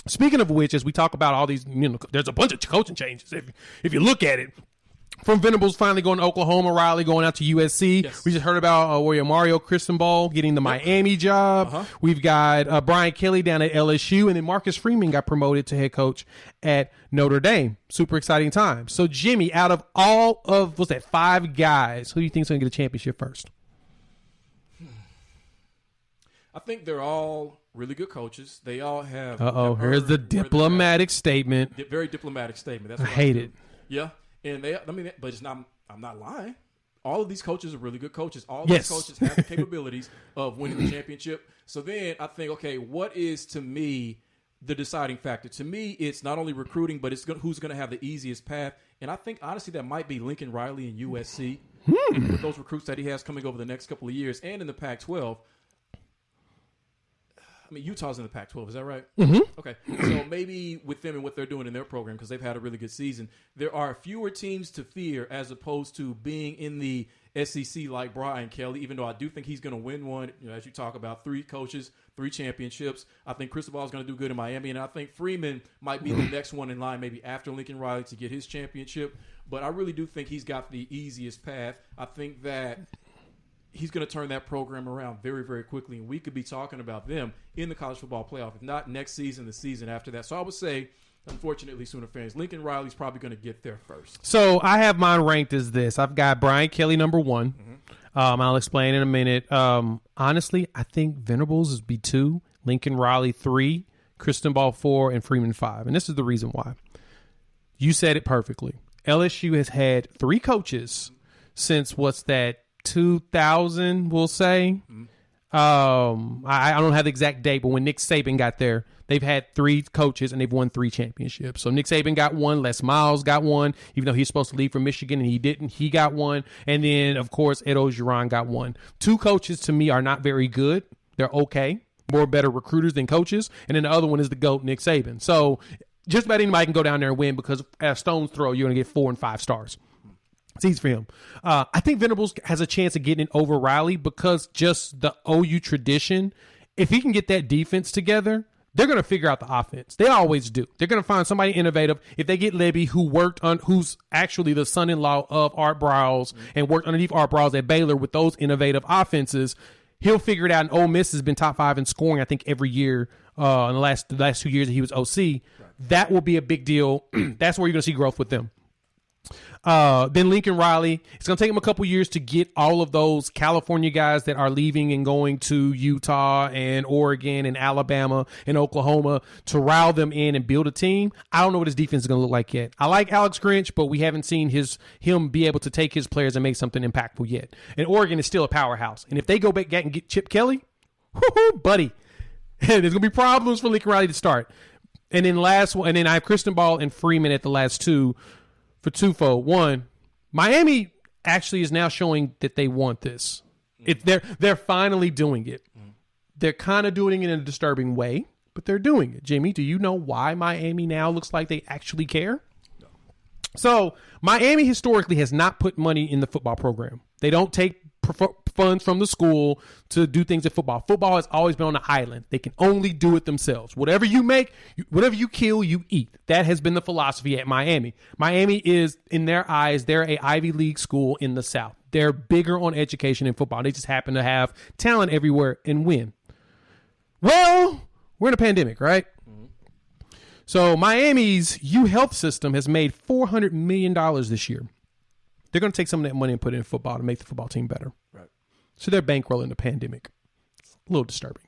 Speaking of which, as we talk about all these, there's a bunch of coaching changes. If you look at it, from Venables finally going to Oklahoma, Riley going out to USC. Yes. We just heard about Mario Cristobal getting the Miami job. We've got Brian Kelly down at LSU, and then Marcus Freeman got promoted to head coach at Notre Dame. Super exciting time. So, Jimmy, out of all of, 5 guys, who do you think is going to get a championship first? I think they're all really good coaches. They all have. Here's the diplomatic statement. Very diplomatic statement. That's I what hate it. Yeah. And but it's not. I'm not lying. All of these coaches are really good coaches. All of these coaches have the capabilities of winning the championship. So then I think, okay, what is to me the deciding factor? To me, it's not only recruiting, but it's who's going to have the easiest path. And I think honestly that might be Lincoln Riley and USC with those recruits that he has coming over the next couple of years, and in the Pac-12. I mean, Utah's in the Pac-12. Is that right? Mm-hmm. Okay. So maybe with them and what they're doing in their program, because they've had a really good season, there are fewer teams to fear as opposed to being in the SEC like Brian Kelly, even though I do think he's going to win one. As you talk about 3 coaches, 3 championships. I think Cristobal is going to do good in Miami, and I think Freeman might be the next one in line, maybe after Lincoln Riley, to get his championship. But I really do think he's got the easiest path. I think that he's going to turn that program around very, very quickly, and we could be talking about them in the college football playoff, if not next season, the season after that. So I would say, unfortunately, Sooner fans, Lincoln Riley's probably going to get there first. So I have mine ranked as this. I've got Brian Kelly number 1. I'll explain in a minute. Honestly, I think Venables is B2, Lincoln Riley 3, Cristobal 4, and Freeman 5. And this is the reason why. You said it perfectly. LSU has had 3 coaches since 2000, we'll say. I don't have the exact date, but when Nick Saban got there, they've had 3 coaches and they've won 3 championships. So Nick Saban got 1, Les Miles got 1, even though he's supposed to leave for Michigan and he didn't. He got 1, and then of course Ed Orgeron got 1. 2 coaches to me are not very good. They're okay, more better recruiters than coaches, and then the other one is the GOAT, Nick Saban. So just about anybody can go down there and win, because at a stone's throw you're going to get 4 and 5 stars. It's easy for him. I think Venables has a chance of getting it over Riley because just the OU tradition. If he can get that defense together, they're going to figure out the offense. They always do. They're going to find somebody innovative. If they get Libby, who's actually the son-in-law of Art Briles and worked underneath Art Briles at Baylor with those innovative offenses, he'll figure it out. And Ole Miss has been top 5 in scoring, I think, every year in the last 2 years that he was OC. Right. That will be a big deal. That's where you're going to see growth with them. Then Lincoln Riley, it's going to take him a couple years to get all of those California guys that are leaving and going to Utah and Oregon and Alabama and Oklahoma to rile them in and build a team. I don't know what his defense is going to look like yet. I like Alex Grinch, but we haven't seen him be able to take his players and make something impactful yet. And Oregon is still a powerhouse. And if they go back and get Chip Kelly, buddy, there's going to be problems for Lincoln Riley to start. And then I have Cristobal and Freeman at the last 2. For twofold. One, Miami actually is now showing that they want this. They're finally doing it. They're kind of doing it in a disturbing way, but they're doing it. Jimmy, do you know why Miami now looks like they actually care? No. So Miami historically has not put money in the football program. They don't take funds from the school to do things at football. Football has always been on the island. They can only do it themselves. Whatever you make, whatever you kill, you eat. That has been the philosophy at Miami. Miami is, in their eyes, they're a Ivy League school in the South. They're bigger on education and football. They just happen to have talent everywhere and win. Well, we're in a pandemic, right? Mm-hmm. So Miami's U-Health system has made $400 million this year. They're going to take some of that money and put it in football to make the football team better. Right. So they're bankrolling the pandemic. It's a little disturbing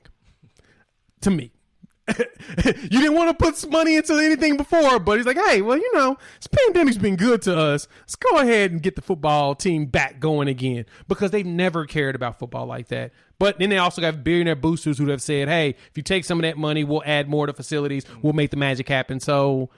to me. You didn't want to put some money into anything before, but he's like, hey, well, this pandemic's been good to us. Let's go ahead and get the football team back going again, because they've never cared about football like that. But then they also got billionaire boosters who have said, hey, if you take some of that money, we'll add more to facilities. We'll make the magic happen. So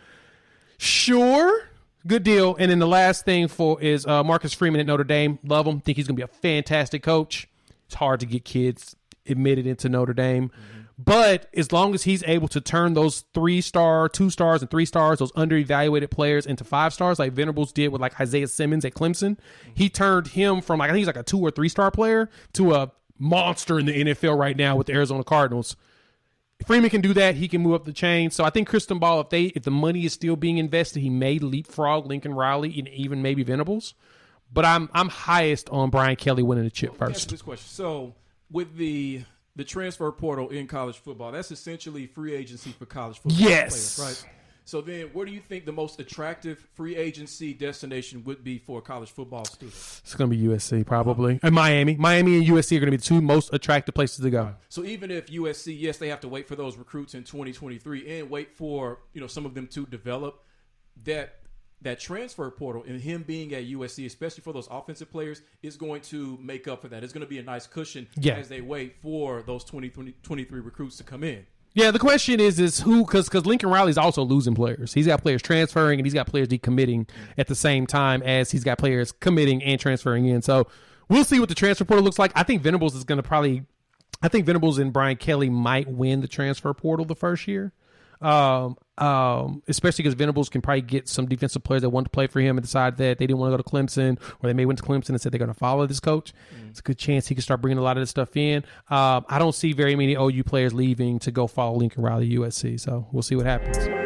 sure. Good deal. And then the last thing is Marcus Freeman at Notre Dame. Love him. Think he's going to be a fantastic coach. It's hard to get kids admitted into Notre Dame. Mm-hmm. But as long as he's able to turn those 3-star, 2 stars, and 3 stars, those underevaluated players into 5 stars, like Venables did with like Isaiah Simmons at Clemson, he turned him from I think he's like a 2 or 3 star player to a monster in the NFL right now with the Arizona Cardinals. Freeman can do that. He can move up the chain. So I think Cristobal, if the money is still being invested, he may leapfrog Lincoln Riley and even maybe Venables. But I'm highest on Brian Kelly winning the chip first. This question. So with the transfer portal in college football, that's essentially free agency for college football players, right? So then where do you think the most attractive free agency destination would be for a college football student? It's going to be USC probably. And Miami. Miami and USC are going to be the two most attractive places to go. So even if USC, yes, they have to wait for those recruits in 2023 and wait for, some of them to develop, that transfer portal and him being at USC, especially for those offensive players, is going to make up for that. It's going to be a nice cushion as they wait for those 2023 recruits to come in. Yeah, the question is who, because Lincoln Riley's also losing players. He's got players transferring and he's got players decommitting at the same time as he's got players committing and transferring in. So we'll see what the transfer portal looks like. I think Venables and Brian Kelly might win the transfer portal the first year. Especially because Venables can probably get some defensive players that want to play for him and decide that they didn't want to go to Clemson, or they may went to Clemson and said they're going to follow this coach. It's a good chance he can start bringing a lot of this stuff in. I don't see very many OU players leaving to go follow Lincoln Riley USC, so we'll see what happens.